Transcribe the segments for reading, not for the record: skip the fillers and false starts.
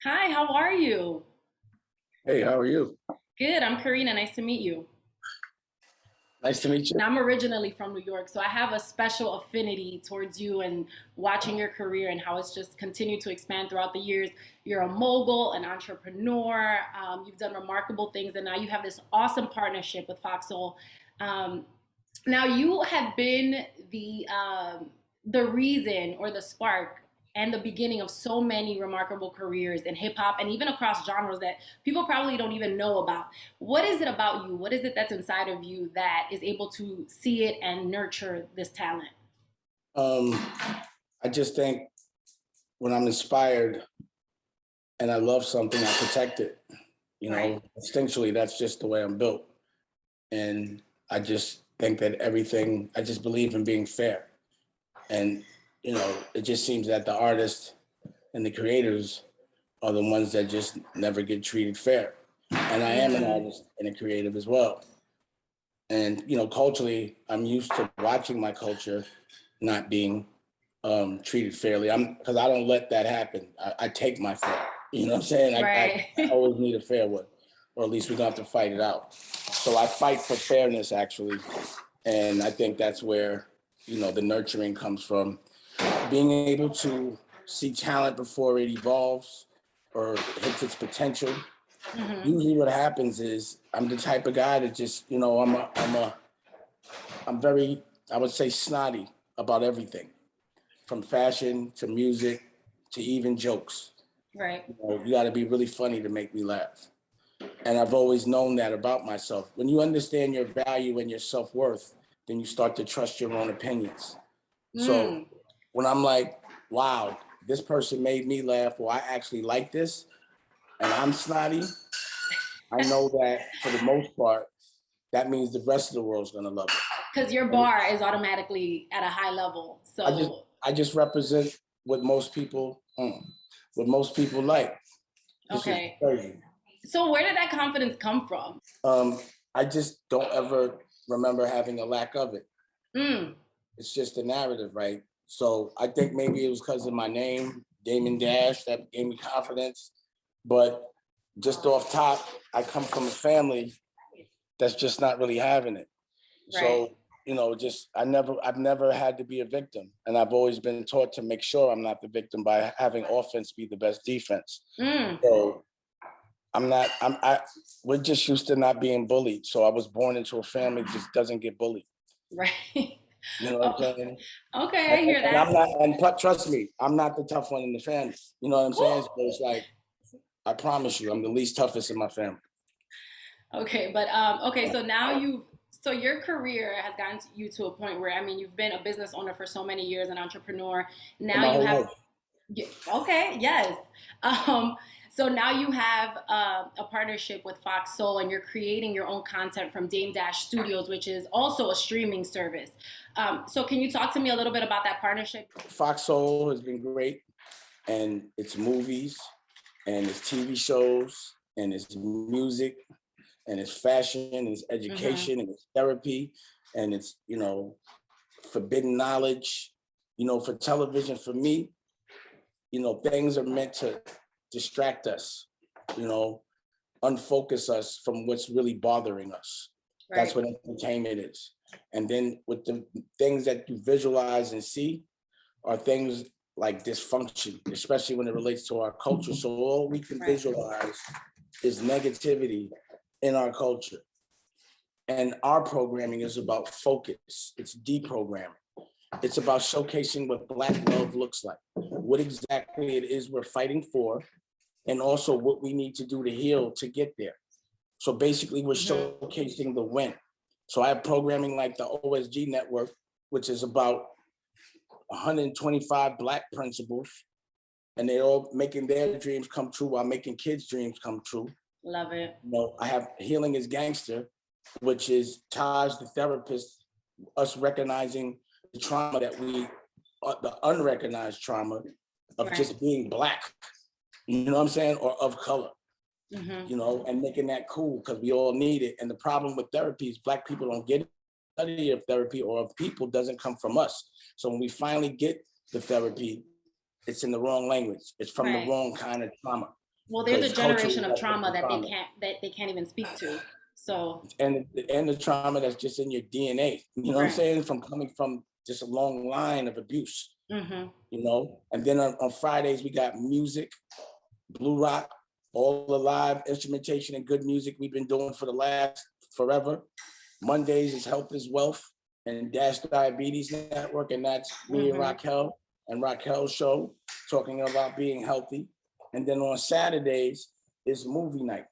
Hi, how are you? Hey, how are you? Good, I'm Karina. Nice to meet you. Nice to meet you. Now, I'm originally from New York, so I have a special affinity towards you and watching your career and how it's just continued to expand throughout the years. You're a mogul, an entrepreneur. You've done remarkable things, and now you have this awesome partnership with Foxhole. Um, Now you have been the reason or the spark and the beginning of so many remarkable careers in hip hop and even across genres that people probably don't even know about. What is it about you? What is it that's inside of you that is able to see it and nurture this talent? Um, I just think when I'm inspired and I love something, I protect it. Right. Instinctually, that's just the way I'm built. And I just think that everything, I just believe in being fair. And, it just seems that the artists and the creators are the ones that just never get treated fair. And I am an Mm, artist and a creative as well. And, culturally, I'm used to watching my culture not being treated fairly. I'm because I don't let that happen. I take my fair. You know what I'm saying? right. I always need a fair one, or at least we don't have to fight it out. So I fight for fairness actually, and I think that's where the nurturing comes from. Being able to see talent before it evolves or hits its potential. Hmm. Usually, what happens is I'm the type of guy that just I'm very, I would say, snotty about everything from fashion to music to even jokes. Right. You got to be really funny to make me laugh. And I've always known that about myself. When you understand your value and your self worth, then you start to trust your own opinions. So Mm. when I'm like, wow, this person made me laugh, or I actually like this, and I'm snotty, I know that for the most part, that means the rest of the world's gonna love it. Because your And bar is automatically at a high level. I just So, I just represent what most people like. This is okay. crazy. So, where did that confidence come from? Um, I just don't ever remember having a lack of it. Mm. It's just a narrative, right? So I think maybe it was because of my name, Damon Dash, that gave me confidence. But just off top, I come from a family that's just not really having it. Right. So, just I've never had to be a victim. And I've always been taught to make sure I'm not the victim by having offense be the best defense. Mm. So I'm not, we're just used to not being bullied. So I was born into a family that just doesn't get bullied. Right. You know what Oh, I'm saying? okay, And, I hear and that. I'm not, and trust me, I'm not the tough one in the family. You know what I'm saying? So it's like, I promise you, I'm the least toughest in my family. Okay, but okay, so now so your career has gotten you to a point where I mean you've been a business owner for so many years, an entrepreneur. For Now my you whole have life. okay, yes. Um, so now you have a partnership with Fox Soul, and you're creating your own content from Dame Dash Studios, which is also a streaming service. So can you talk to me a little bit about that partnership? Fox Soul has been great, and it's movies, and it's TV shows, and it's music, and it's fashion, and it's Mm-hmm. education, and it's therapy, and it's forbidden knowledge. For television, for me, things are meant to distract us. You know, unfocus us from what's really bothering us. That's Right. what entertainment is. And then with the things that you visualize and see are things like dysfunction, especially when it relates to our culture. So all we can Right. visualize is negativity in our culture. And our programming is about focus. It's deprogramming. It's about showcasing what Black love looks like, what exactly it is we're fighting for, and also what we need to do to heal to get there. So basically, we're Mm-hmm. showcasing the win. So I have programming like the OSG network, which is about 125 Black principals, and they're all making their dreams come true while making kids' dreams come true. Love it. I have Healing is Gangster, which is Taj, the therapist, us recognizing the trauma that the unrecognized trauma of Right. just being Black, you know what I'm saying, or of color. Mm-hmm. And making that cool because we all need it. And the problem with therapy is Black people don't get it. Study of therapy or of people doesn't come from us. So when we finally get the therapy, it's in the wrong language. It's from the Right. wrong kind of trauma. Well, there's a culturally generation of that's trauma the that trauma. they can't even speak to. So And the trauma that's just in your DNA. You know what I'm right. saying? From coming from just a long line of abuse. Mm-hmm. You know, and then on Fridays we got music, blue rock, all the live instrumentation and good music we've been doing for the last forever. Mondays is Health is Wealth and Dash Diabetes Network, and that's me and Raquel's show talking about being healthy. And then on Saturdays is movie night.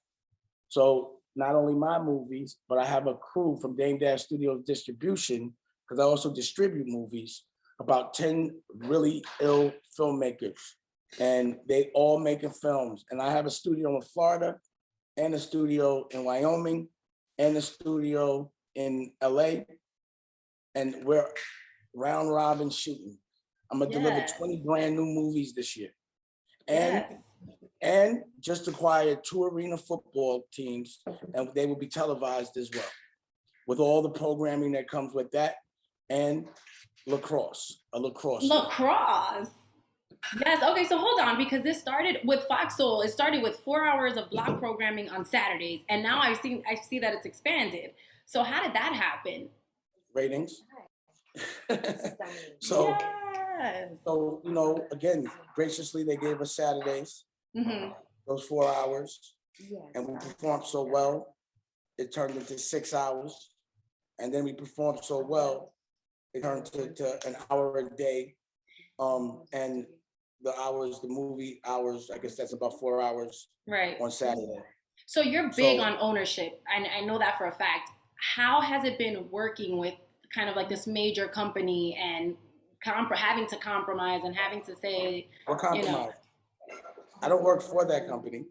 So not only my movies, but I have a crew from Dame Dash Studios Distribution, because I also distribute movies, about 10 really ill filmmakers. And they all making films. And I have a studio in Florida and a studio in Wyoming and a studio in LA. And we're round robin shooting. I'm gonna deliver 20 brand new movies this year. And just acquired 2 arena football teams, and they will be televised as well, with all the programming that comes with that, and lacrosse. Lacrosse. Yes. Okay. So hold on, because this started with Fox Soul. It started with 4 hours of block programming on Saturdays, and now I see that it's expanded. So how did that happen? Ratings. So you know, again, graciously they gave us Saturdays, those 4 hours, and we performed so well, it turned into 6 hours, and then we performed so well, it turned to an hour a day, and the movie hours, I guess that's about 4 hours on Saturday. So you're big on ownership, and I know that for a fact. How has it been working with kind of like this major company and having to compromise and having to say, you know, I don't work for that company,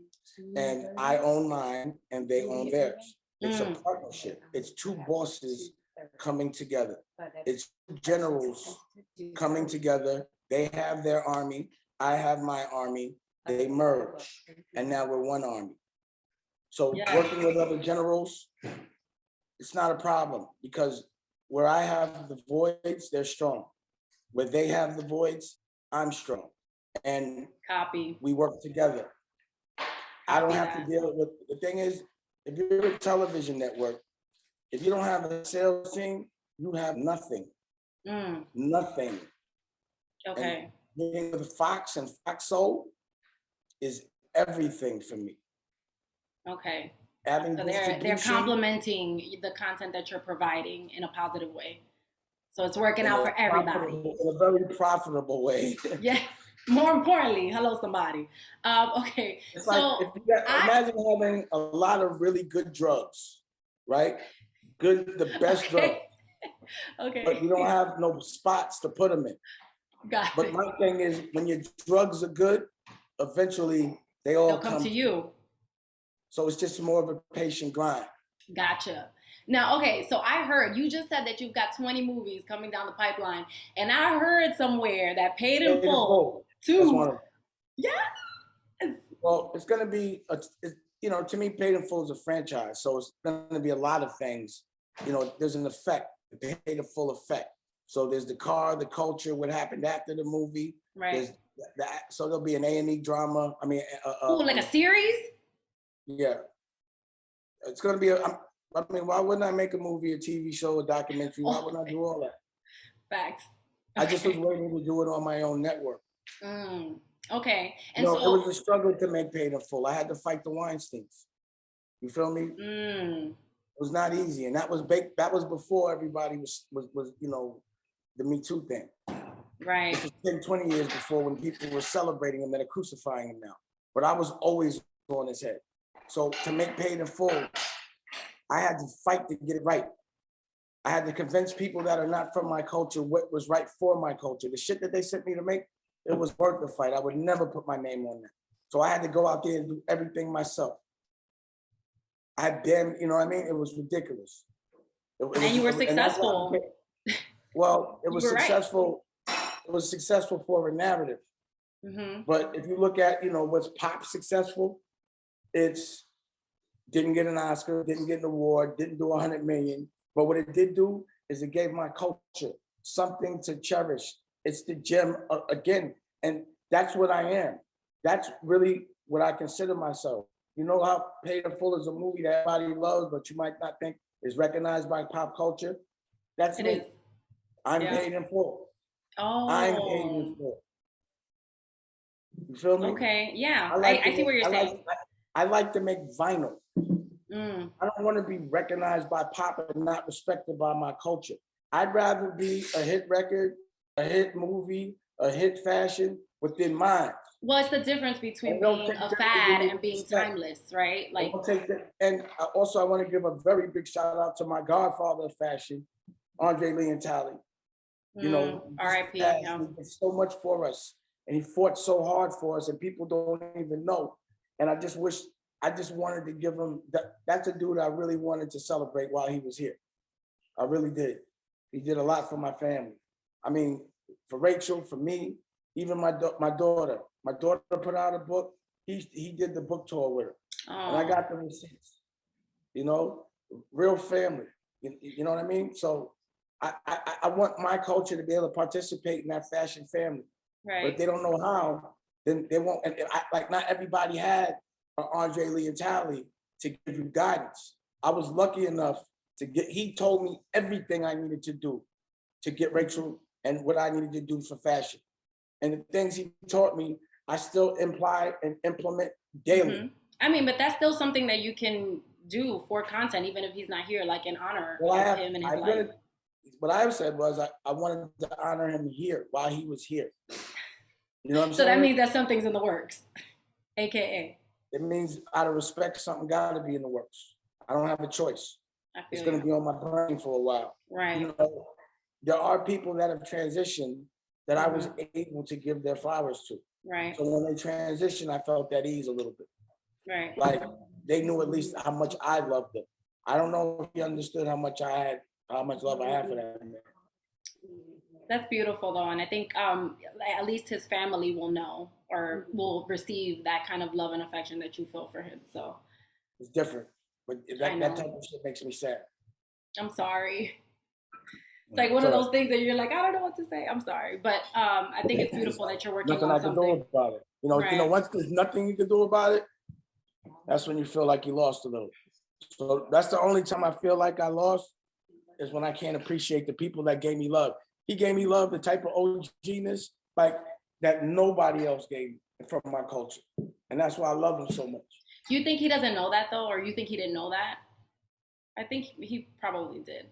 and I own mine and they own theirs. It's a partnership. It's 2 bosses coming together. It's 2 generals coming together. They have their army. I have my army. They merge, and now we're one army. So working with other generals, it's not a problem, because where I have the voids, they're strong. Where they have the voids, I'm strong. And we work together. I don't have to deal with, the thing is, if you're a television network, if you don't have a sales team, you have nothing. Nothing. Okay. And being with Fox and Fox Soul is everything for me. Okay. So they're complementing the content that you're providing in a positive way. So it's working out for everybody. In a very profitable way. Yeah. More importantly, hello somebody. Okay. It's so like imagine having a lot of really good drugs, right? The best drugs. Okay. But you don't have no spots to put them in. But my thing is, when your drugs are good, eventually they'll come to you. So it's just more of a patient grind. Gotcha. Now, okay, so I heard, you just said that you've got 20 movies coming down the pipeline, and I heard somewhere that Paid in Full, too. That's one of them. Yeah. Well, it's going to be, you know, to me, Paid in Full is a franchise, so it's going to be a lot of things. You know, there's an effect, the Paid in Full effect. So there's the car, the culture, what happened after the movie. Right. There's that, so there'll be an A&E drama. I mean, like a series? Yeah. It's going to be, I mean, why wouldn't I make a movie, a TV show, a documentary? Why wouldn't I do all that? Facts. I just was waiting to do it on my own network. Okay. And so it was a struggle to make Paid in Full. I had to fight the Weinsteins. You feel me? It was not easy. And that was before everybody was, you know, the Me Too thing. Right. This was 10, 20 years before, when people were celebrating him and are crucifying him now. But I was always on his head. So to make Paid in Full, I had to fight to get it right. I had to convince people that are not from my culture what was right for my culture. The shit that they sent me to make, it was worth the fight. I would never put my name on that. So I had to go out there and do everything myself. You know what I mean? It was ridiculous. And you were successful. Well, it was successful. Right. It was successful for a narrative. But if you look at, you know, what's pop successful, it's didn't get an Oscar, didn't get an award, didn't do 100 million. But what it did do is it gave my culture something to cherish. It's the gem again. And that's what I am. That's really what I consider myself. You know how Paid in Full is a movie that everybody loves, but you might not think is recognized by pop culture? That's It me. is. I'm Yeah. paid in full. I'm paid in Oh, full. You feel me? okay. Yeah. I like to I see make, what you're saying. I like to make vinyl. Mm, I don't want to be recognized by pop and not respected by my culture. I'd rather be a hit record, a hit movie, a hit fashion within mine. well, it's the difference between And don't being take a that to give fad me and being respect. timeless, right? And Like, don't take that. And also, I want to give a very big shout out to my godfather of fashion, Andre Leontali. You know, R.I.P. he Yeah. did so much for us, and he fought so hard for us, and people don't even know. And I just wanted to give him that. That's a dude I really wanted to celebrate while he was here. I really did. He did a lot for my family. I mean, for Rachel, for me, even my daughter. My daughter put out a book. He did the book tour with her, and I Oh, got the receipts. You know, real family. You know what I mean? So I want my culture to be able to participate in that fashion family. But if right. they don't know how, then they won't. And like not everybody had an Andre Leontali to give you guidance. I was lucky enough to get. He told me everything I needed to do to get Rachel and what I needed to do for fashion. And the things he taught me, I still imply and implement daily. I mean, but that's still something that you can do for content, even if he's not here, like in honor Well, of him and his I life. really, what I have said was I wanted to honor him here while he was here. You know what I'm So that saying? means that something's in the works, AKA. It means out of respect, something got to be in the works. I don't have a choice. I It's feel going to you. be on my brain for a while. Right. You know, there are people that have transitioned that I was Mhm. able to give their flowers to. Right. So when they transitioned, I felt that ease a little bit. Right. Like they knew at least how much I loved them. I don't know if he understood how much love I had for that man. That's beautiful though, and I think at least his family will know or will receive that kind of love and affection that you feel for him. So It's different, but I that know. type of shit makes me sad. I'm sorry. It's like one of So those things that you're like, I don't know what to say. I'm sorry, but I think it's there's beautiful that you're working nothing on I can do something. about it. Right. Once there's nothing you can do about it, that's when you feel like you lost a little. So that's the only time I feel like I lost is when I can't appreciate the people that gave me love. He gave me love, the type of OGness like that nobody else gave me from my culture, and that's why I love him so much. You think he doesn't know that though, or you think he didn't know that? I think he probably did.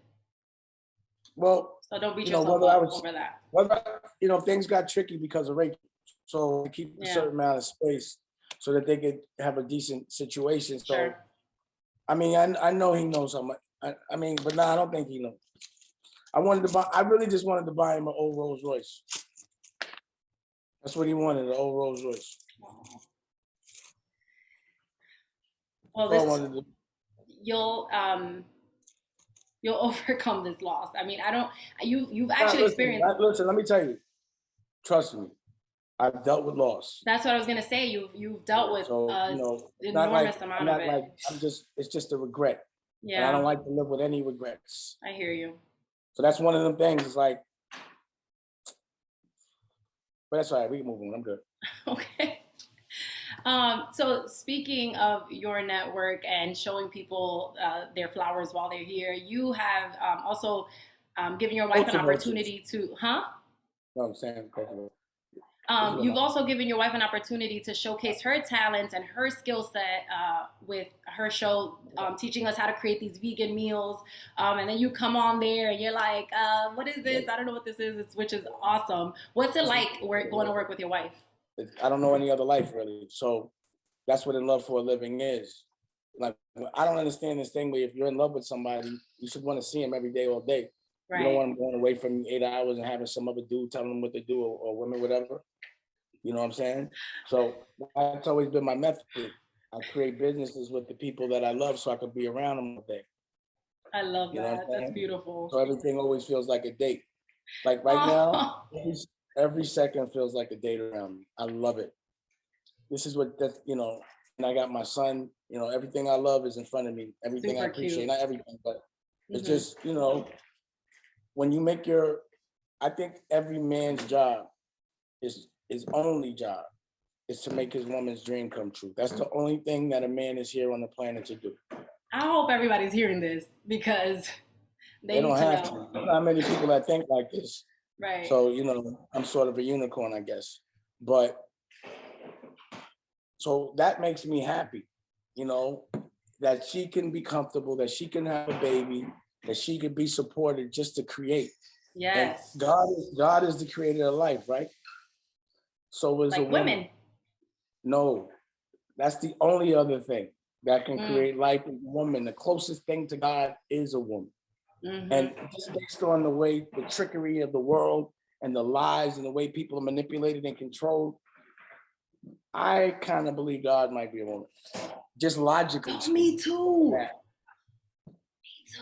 Well, So don't beat you know, yourself up over that. things got tricky because of Rachel, so to keep a Yeah. certain amount of space so that they could have a decent situation. So, Sure. I mean, I know he knows how much. I mean, but no, I don't think he knows. I really just wanted to buy him an old Rolls Royce. That's what he wanted, an old Rolls Royce. Well, That's all I this wanted to do. you'll overcome this loss. I mean, I don't. You've actually experienced. Listen, let me tell you. Trust me, I've dealt with loss. That's what I was gonna say. You've dealt with So, you know, enormous amount of it. It's just a regret. And I Yeah, don't like to live with any regrets. I hear you. So that's one of them things. It's like, but that's all right. We can move on. I'm good. Okay. So speaking of your network and showing people their flowers while they're here, you have also given your wife an opportunity to, huh? No, I'm saying. You've also given your wife an opportunity to showcase her talents and her skill set with her show, teaching us how to create these vegan meals. And then you come on there and you're like, what is this? I don't know what this is, which is awesome. What's it like going to work with your wife? I don't know any other life really. So that's what In Love for a Living is. Like, I don't understand this thing where if you're in love with somebody, you should want to see him every day, all day. Right. You don't want them going away from 8 hours and having some other dude telling them what to do or women, whatever. You know what I'm saying? So that's always been my method. I create businesses with the people that I love so I could be around them all day. I love that. That's beautiful. So everything always feels like a date. Like right now, every second feels like a date around me. I love it. This is what that's, you know, and I got my son, you know, everything I love is in front of me. Everything I appreciate, not everything, but it's just, you know, when you make I think every man's job is his only job is to make his woman's dream come true. That's the only thing that a man is here on the planet to do. I hope everybody's hearing this because They need don't to have know. to. There's not many people that think like this. Right. So, I'm sort of a unicorn, I guess. But so that makes me happy, that she can be comfortable, that she can have a baby, that she can be supported just to create. Yes. And God is the creator of life, right? So is like a woman. Women. No, that's the only other thing that can create life is a woman. The closest thing to God is a woman. Mm-hmm. And just based on the way the trickery of the world and the lies and the way people are manipulated and controlled, I kind of believe God might be a woman. Just logically. Oh, me too.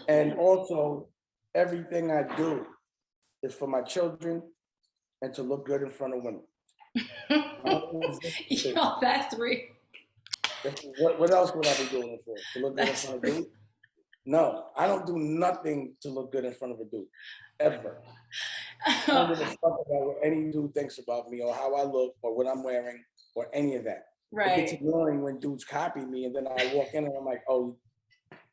And also, everything I do is for my children and to look good in front of women. Yo, that's real. What else would I be doing it for? To look good in front of a dude? No, I don't do nothing to look good in front of a dude, ever. I don't give a fuck about what any dude thinks about me or how I look or what I'm wearing or any of that. Right. It gets annoying when dudes copy me and then I walk in and I'm like, oh,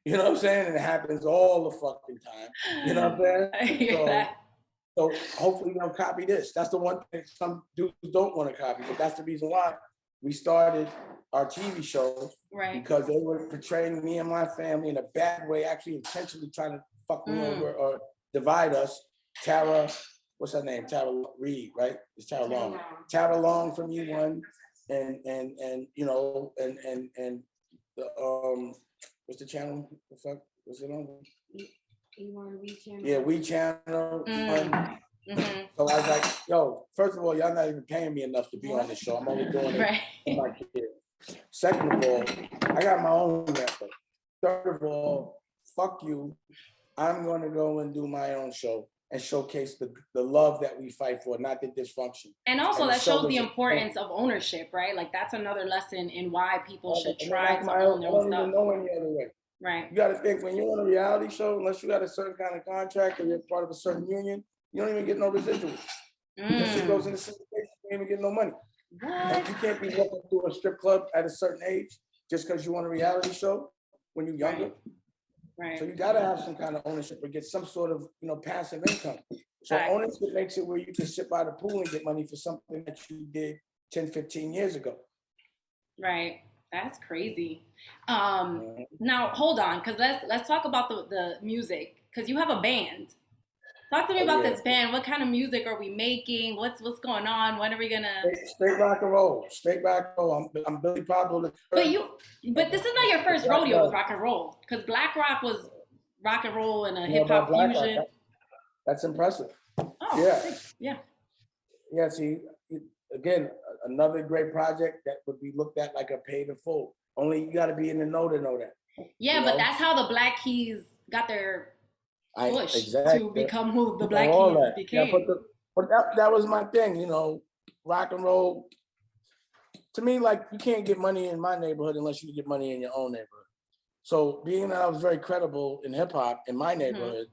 you know what I'm saying? And it happens all the fucking time. You know what I'm saying? So hopefully you don't copy this. That's the one thing some dudes don't want to copy, but that's the reason why we started our TV show, right? Because they were portraying me and my family in a bad way, actually intentionally trying to fuck me over or divide us. Tara, what's her name? Tara Reid, right? It's Tara Long. Tara Long from U1, and the what's the channel? The fuck was it on? We Channel. Yeah, We Channel. Mm-hmm. So I was like, yo, first of all, y'all not even paying me enough to be on this show. I'm only doing it for my kids. Second of all, I got my own network. Third of all, fuck you. I'm going to go and do my own show and showcase the love that we fight for, not the dysfunction. And also that shows the importance of ownership, right? Like that's another lesson in why people should try to own their own stuff. I don't even know any other way. Right. You got to think when you're on a reality show, unless you got a certain kind of contract or you're part of a certain union, you don't even get no residuals. That shit goes into syndication, you don't even get no money. Like you can't be walking through a strip club at a certain age just because you want a reality show when you're younger. Right. So you got to have some kind of ownership or get some sort of passive income. So ownership makes it where you can sit by the pool and get money for something that you did 10, 15 years ago. Right. That's crazy. Now hold on, because let's talk about the music, because you have a band. Talk to me about this band. What kind of music are we making? What's going on? When are we gonna straight rock and roll? Straight rock and roll. I'm Billy Pablo. But this is not your first rodeo with rock and roll, because Black Rock was rock and roll and a hip hop fusion. That's impressive. Oh yeah. Yeah. See, again, another great project that would be looked at like a paid in full. Only you got to be in the know to know that. Yeah, but that's how the Black Keys got their push to become who the Black Keys became. Yeah, but that was my thing, rock and roll. To me, like you can't get money in my neighborhood unless you get money in your own neighborhood. So being that I was very credible in hip hop in my neighborhood,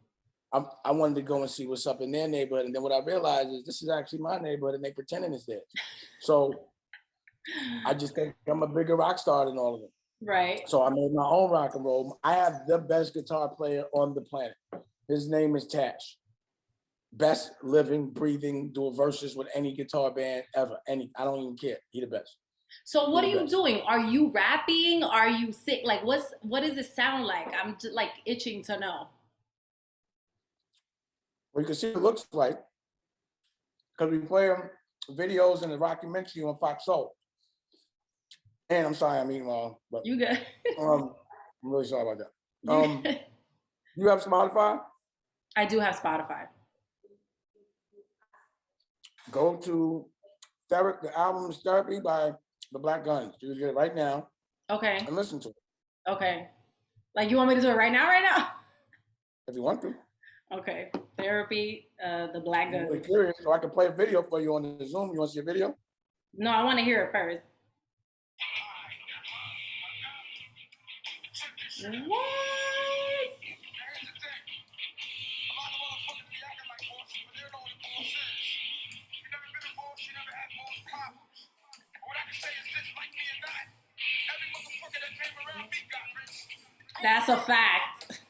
I wanted to go and see what's up in their neighborhood. And then what I realized is this is actually my neighborhood and they pretending it's theirs. So I just think I'm a bigger rock star than all of them. Right. So I made my own rock and roll. I have the best guitar player on the planet. His name is Tash. Best living, breathing, doing verses with any guitar band ever. I don't even care. He the best. So what are you doing? Are you rapping? Are you sick? Like what does it sound like? I'm just like itching to know. Well, you can see what it looks like because we play videos in the documentary on Fox Soul. And I'm sorry I'm eating wrong, but you good. I'm really sorry about that. You have Spotify? I do have Spotify. Go to the album is Therapy by the Black Guns. You can get it right now. Okay. And listen to it. Okay. Like you want me to do it right now? If you want to. Okay. Therapy, the Black Guns. I'm curious, so I can play a video for you on the Zoom. You want to see a video? No, I want to hear it first. What? That's a fact.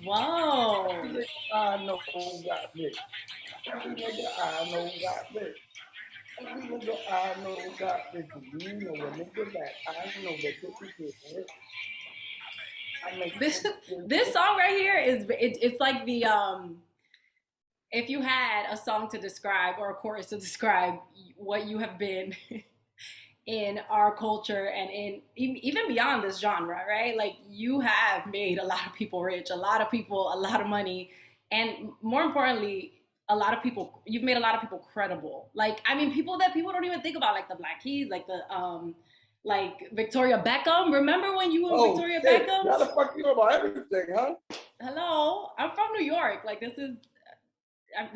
Whoa. I know who got rich. Every nigga I know got rich. Every nigga I know got rich. You know a nigga that I know that they can get rich. I make This niggas this rich. song right here it's like the if you had a song to describe or a chorus to describe what you have been in our culture and in even beyond this genre, right? Like you have made a lot of people rich, a lot of people, a lot of money, and more importantly, a lot of people. You've made a lot of people credible. Like I mean, people that people don't even think about, like the Black Keys, like Victoria Beckham. Remember when you were Victoria Shit. Beckham? How the fuck you know about everything, huh? Hello, I'm from New York. Like this is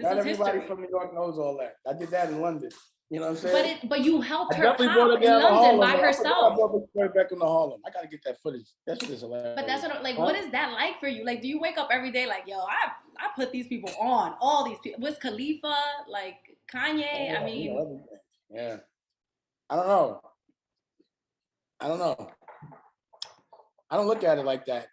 Not everybody history. from New York knows all that. I did that in London. You know what I'm saying? But you helped I her definitely pop brought her in down to London Harlem. by I forgot I herself. brought Victoria Beckham to Harlem. I gotta get that footage. That shit is hilarious. But that's what like. Huh? What is that like for you? Like, do you wake up every day like, yo, I put these people on, all these people. Wiz Khalifa, like Kanye. I mean, everything. Yeah. I don't know. I don't know. I don't look at it like that.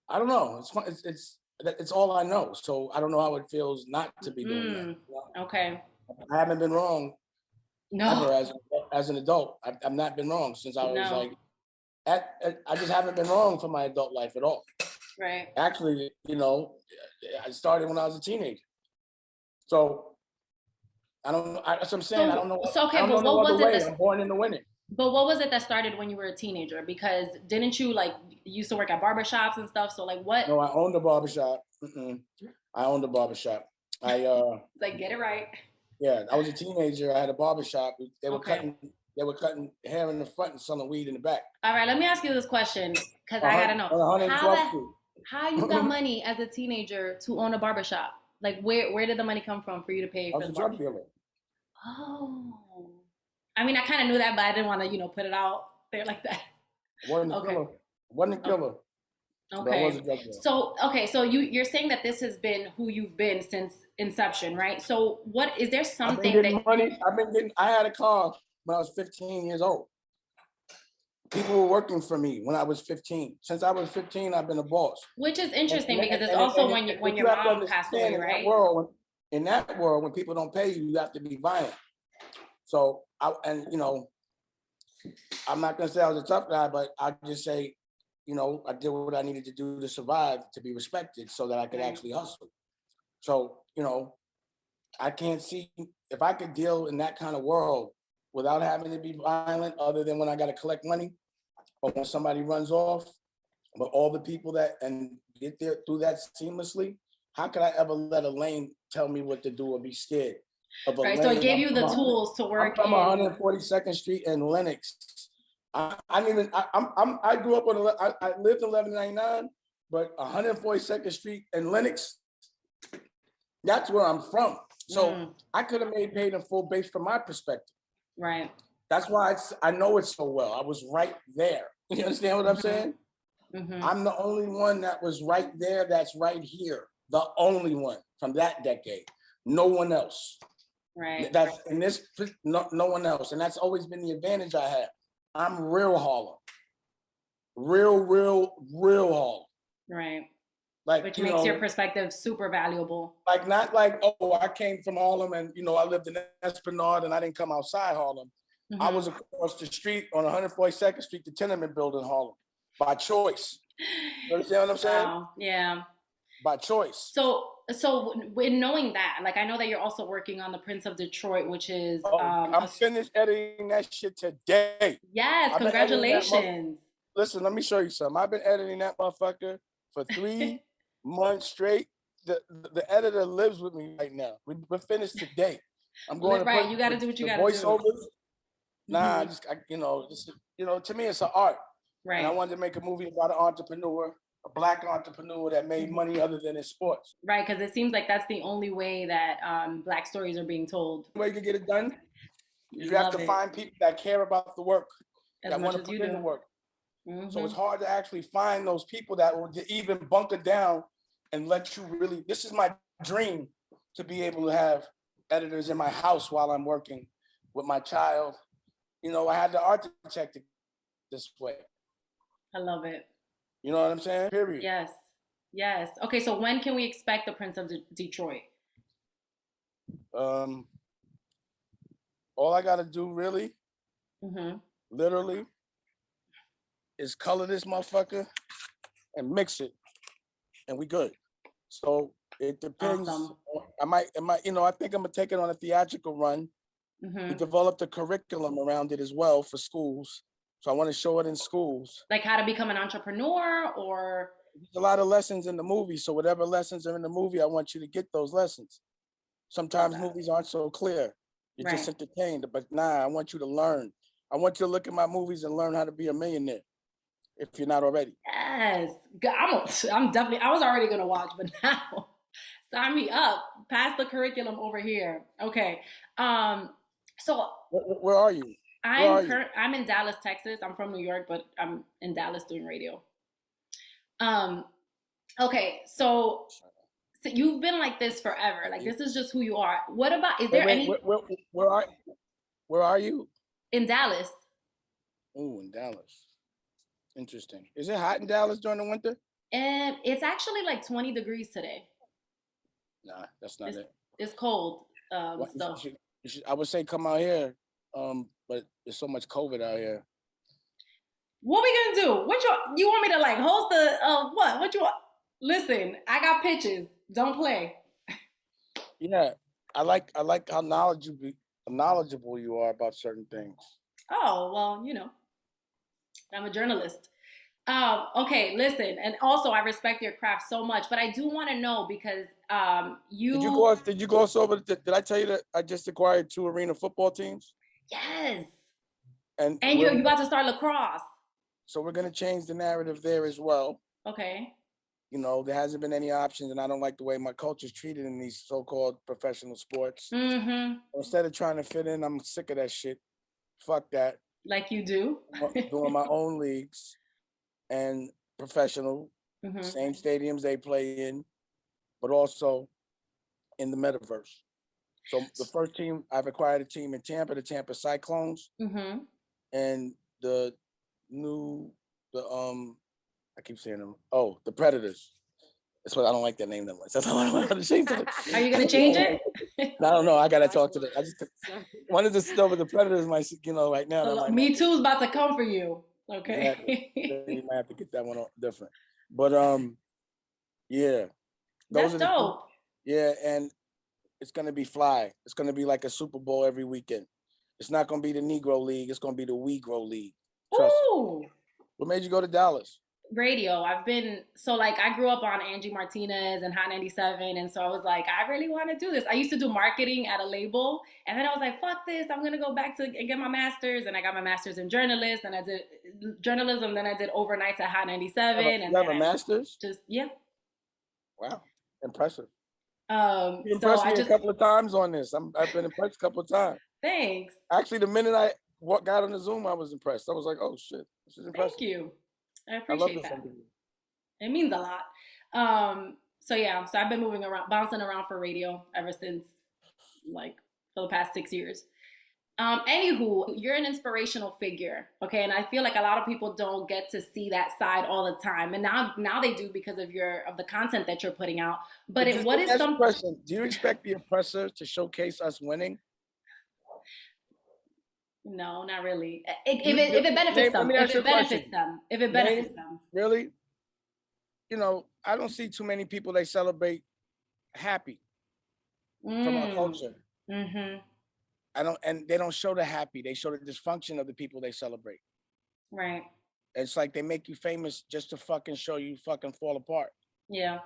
I don't know. It's fun. It's all I know. So I don't know how it feels not to be doing that. You know? Okay. I haven't been wrong No. ever as an adult. I've not been wrong since I was No. like, I just haven't been wrong for my adult life at all. Right. Actually, you know, I started when I was a teenager. So I don't know. That's what I'm saying. I don't know. So okay, I don't but know what no was other it? way. I'm born into winning. But what was it that started when you were a teenager? Because didn't you like you used to work at barbershops and stuff? So like what? No, I owned a barbershop. I owned a barbershop. It's like get it right. Yeah, I was a teenager. I had a barbershop. They were Okay. cutting hair in the front and selling weed in the back. All right, let me ask you this question because I gotta know On 112th Street. how you got money as a teenager to own a barbershop. Like where did the money come from for you to pay I for was the a drug barbershop? dealer. Oh, I mean, I kind of knew that, but I didn't want to, put it out there like that. Wasn't a Okay. killer. Wasn't a killer. But I was a Okay. drug dealer. So okay, so you're saying that this has been who you've been since inception, right? So what is there I've been something getting that money. I had a car when I was 15 years old. People were working for me when I was 15. Since I was 15, I've been a boss. which is interesting And- because it's and- also and- when but your have to mom passed understand away, right? In that world, when people don't pay you, you have to be violent. So I'm not gonna say I was a tough guy, but I just say, I did what I needed to do to survive, to be respected, so that I could Right. actually hustle. So, I can't see if I could deal in that kind of world without having to be violent, other than when I got to collect money or when somebody runs off. But all the people that and get there through that seamlessly, how could I ever let a lane tell me what to do or be scared of a Right. lane? So it gave you I'm the from tools to work I'm from in. 142nd Street in Lenox. I grew up on I lived in 1199, but 142nd Street in Lenox, that's where I'm from. So I could have made paid in full based from my perspective. Right. That's why I know it so well. I was right there. You understand what I'm saying? Mm-hmm. I'm the only one that was right there. That's right here. The only one from that decade. No one else. Right. That's in this. No one else, and that's always been the advantage I have. I'm real Harlem. Real Harlem. Right. Like, which makes your perspective super valuable. Like not like, oh, I came from Harlem and I lived in Esplanade and I didn't come outside Harlem. Mm-hmm. I was across the street on 142nd Street, the tenement building Harlem, by choice. You understand what I'm saying? Wow. Yeah. By choice. So in knowing that, like I know that you're also working on The Prince of Detroit, which is I'm finished editing that shit today. Yes, congratulations. Listen, let me show you something. I've been editing that motherfucker for 3 months straight. The editor lives with me right now. We're finished today. I'm going right. To you got to do what you got to do. Voiceovers. Nah, to me, it's an art. Right. And I wanted to make a movie about an entrepreneur, a Black entrepreneur that made money other than in sports. Right, because it seems like that's the only way that Black stories are being told. The way you can get it done, you have to find people that care about the work, that want to put in the work. So it's Mhm. hard to actually find those people that will even bunker down and let you really. This is my dream, to be able to have editors in my house while I'm working with my child. You know, I had to architect it this way. I love it. You know what I'm saying? Period. Yes. Yes. Okay, so when can we expect the Prince of Detroit? Um, all I gotta do really, Mhm. literally, is color this motherfucker and mix it, and we good. So it depends. Awesome. I might, you know, I think I'm gonna take it on a theatrical run. We Mhm. developed a curriculum around it as well for schools. So I want to show it in schools. Like how to become an entrepreneur or There's a lot of lessons in the movie. So whatever lessons are in the movie, I want you to get those lessons. Sometimes that. movies aren't so clear. You're just Right. entertained, but nah, I want you to learn. I want you to look at my movies and learn how to be a millionaire if you're not already. Yes. I'm definitely I was already gonna watch, but now sign me up. Pass the curriculum over here. Okay. Um, so Where are you? Where are you? I'm in Dallas, Texas. I'm from New York, but I'm in Dallas doing radio. Um, okay, so you've been like this forever. Like this is just who you are. What about is Wait, there wait, any where are you? in Dallas? Oh, in Dallas. Interesting. Is it hot in Dallas during the winter? And it's actually like 20 degrees today. Nah, that's not It's it. it's cold. What, So I would say come out here, but there's so much COVID out here. what we gonna do? What you want me to like host the what? What you want? Listen, I got pitches. Don't play. Yeah, I like how knowledgeable you are about certain things. Oh well, I'm a journalist. Okay, listen, and also I respect your craft so much, but I do want to know because you Did you gloss over? Did I tell you that I just acquired 2 arena football teams? yes, And and you about to start lacrosse. so we're gonna change the narrative there as well. Okay. You know, there hasn't been any options, and I don't like the way my culture's treated in these so-called professional sports. Mm-hmm. Instead of trying to fit in, I'm sick of that shit. Fuck that. Like you do. Doing my own leagues and professional, Mm-hmm. same stadiums they play in, but also in the metaverse. So the first team, I've acquired a team in Tampa, the Tampa Cyclones, Mm-hmm. and the I keep saying them. Oh, the Predators. That's what I don't like that name that much. That's how I want to change it. Are you gonna change it? I don't know. I gotta talk to the. I just wanted to know, but the Predators might, right now. That might Me too's about to come for you. Okay. you might have to get that one different. But yeah, That's dope. Yeah, and it's gonna be fly. It's gonna be like a Super Bowl every weekend. It's not gonna be the Negro League. It's gonna be the We Grow League. Trust Ooh. me. What made you go to Dallas? Radio. I grew up on Angie Martinez and Hot 97. And so I was like, I really want to do this. I used to do marketing at a label. And then I was like, fuck this. I'm going to go back and get my master's. And I got my master's in journalism. And I did journalism. Then I did overnights at Hot 97. You have a master's? Yeah. Wow. Impressive. You So impressed me a couple of times on this. I've been impressed a couple of times. Thanks. Actually, the minute I got on the Zoom, I was impressed. I was like, oh shit, this is impressive. Thank you. I appreciate that. Interview. It means a lot. So I've been bouncing around for radio ever since, like, for the past 6 years. Anywho, you're an inspirational figure, okay? And I feel like a lot of people don't get to see that side all the time, and now they do because of the content that you're putting out. But what is some question? Do you expect the oppressor to showcase us winning? No, not really. If it benefits them, if it benefits them. Really? You know, I don't see too many people they celebrate happy from our culture. Mm-hmm. And they don't show the happy. They show the dysfunction of the people they celebrate. Right. It's like they make you famous just to fucking show you fucking fall apart. Yeah.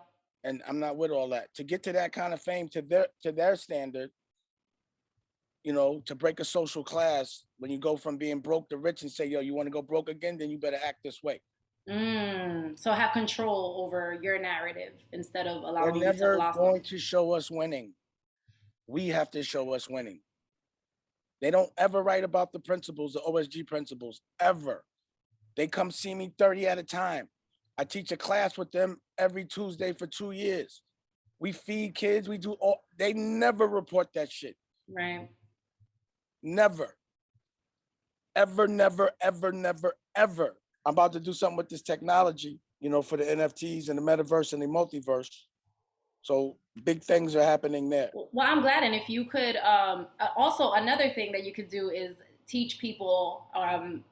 And I'm not with all that. To get to that kind of fame, to their standard, you know, to break a social class, when you go from being broke to rich and say, yo, you want to go broke again, then you better act this way. So have control over your narrative instead of allowing They're you to never blossom. going to show us winning. We have to show us winning. They don't ever write about the principles, the OSG principles, ever. They come see me 30 at a time. I teach a class with them every Tuesday for 2 years. We feed kids, we do all, they never report that shit. Right. Never. Ever, never, ever, never, ever. I'm about to do something with this technology, you know, for the NFTs and the metaverse and the multiverse. So big things are happening there. Well, I'm glad. And if you could, also another thing that you could do is teach people,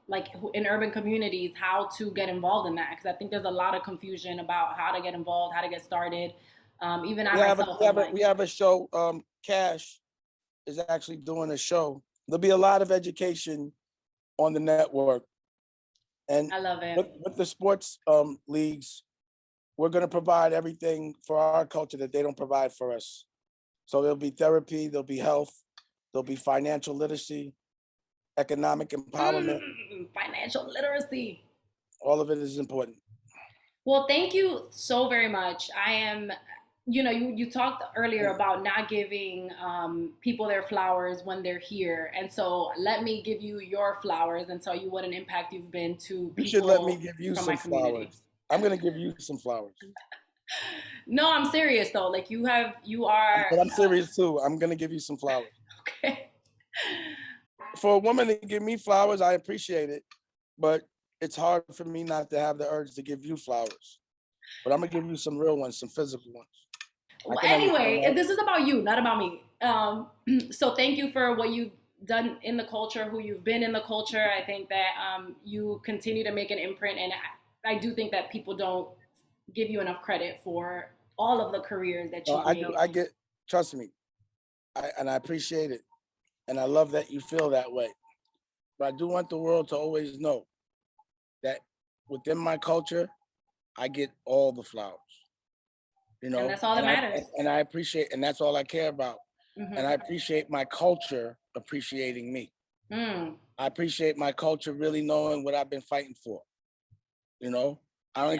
like in urban communities, how to get involved in that. Because I think there's a lot of confusion about how to get involved, how to get started. Even I myself, we have a show. Cash is actually doing a show. There'll be a lot of education on the network, and I love it. With the sports leagues, we're going to provide everything for our culture that they don't provide for us. So there'll be therapy, there'll be health, there'll be financial literacy, economic empowerment. Financial literacy. All of it is important. Well, thank you so very much. I am, you talked earlier about not giving people their flowers when they're here. And so let me give you your flowers and tell you what an impact you've been to people. You should let me give you from some my community. flowers. I'm going to give you some flowers. No, I'm serious though. Like you are. But I'm serious too. I'm going to give you some flowers. Okay. For a woman to give me flowers, I appreciate it. But it's hard for me not to have the urge to give you flowers. But I'm going to give you some real ones, some physical ones. Well, anyway, this is about you, not about me. So thank you for what you've done in the culture, who you've been in the culture. I think that you continue to make an imprint. And I do think that people don't give you enough credit for all of the careers that you've made. I get, trust me, and I appreciate it. And I love that you feel that way. But I do want the world to always know that within my culture, I get all the flowers. You know, and that's all that matters. And I appreciate, and that's all I care about. Mm-hmm. And I appreciate my culture appreciating me. I appreciate my culture really knowing what I've been fighting for. You know, I don't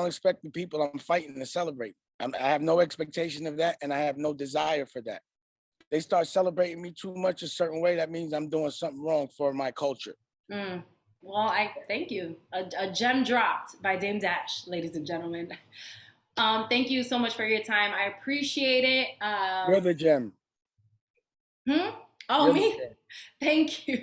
expect the people I'm fighting to celebrate. I have no expectation of that, and I have no desire for that. They start celebrating me too much a certain way, that means I'm doing something wrong for my culture. Well, I thank you. A gem dropped by Dame Dash, ladies and gentlemen. Thank you so much for your time. I appreciate it. You're the gem. Oh, me? Thank you.